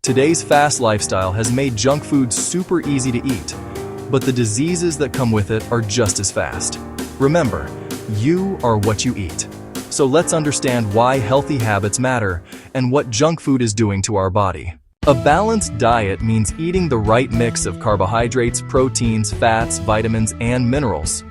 Today's fast lifestyle has made junk food super easy to eat, but the diseases that come with it are just as fast. Remember, you are what you eat. So let's understand why healthy habits matter and what junk food is doing to our body. A balanced diet means eating the right mix of carbohydrates, proteins, fats, vitamins, and minerals.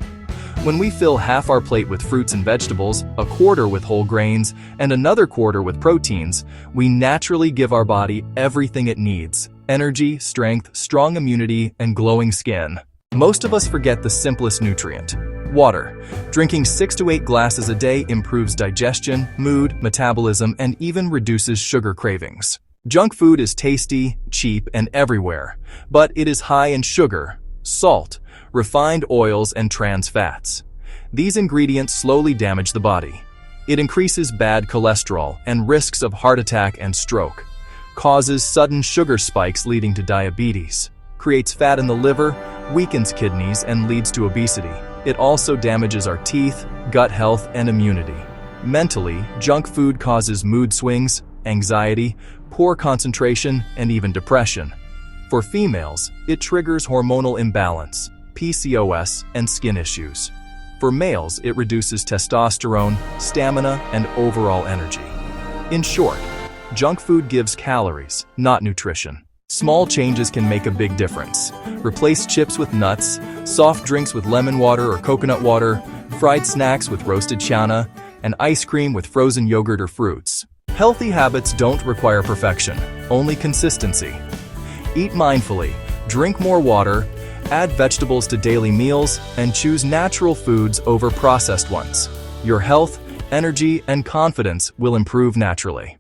When we fill half our plate with fruits and vegetables, a quarter with whole grains, and another quarter with proteins, we naturally give our body everything it needs: energy, strength, strong immunity, and glowing skin. Most of us forget the simplest nutrient: water. Drinking 6 to 8 glasses a day improves digestion, mood, metabolism, and even reduces sugar cravings. Junk food is tasty, cheap, and everywhere, but it is high in sugar, salt, refined oils, and trans fats. These ingredients slowly damage the body. It increases bad cholesterol and risks of heart attack and stroke, causes sudden sugar spikes leading to diabetes, creates fat in the liver, weakens kidneys, and leads to obesity. It also damages our teeth, gut health, and immunity. Mentally, junk food causes mood swings, anxiety, poor concentration, and even depression. For females, it triggers hormonal imbalance, PCOS, and skin issues. For males, it reduces testosterone, stamina, and overall energy. In short, junk food gives calories, not nutrition. Small changes can make a big difference. Replace chips with nuts, soft drinks with lemon water or coconut water, fried snacks with roasted chana, and ice cream with frozen yogurt or fruits. Healthy habits don't require perfection, only consistency. Eat mindfully, drink more water, add vegetables to daily meals, and choose natural foods over processed ones. Your health, energy, and confidence will improve naturally.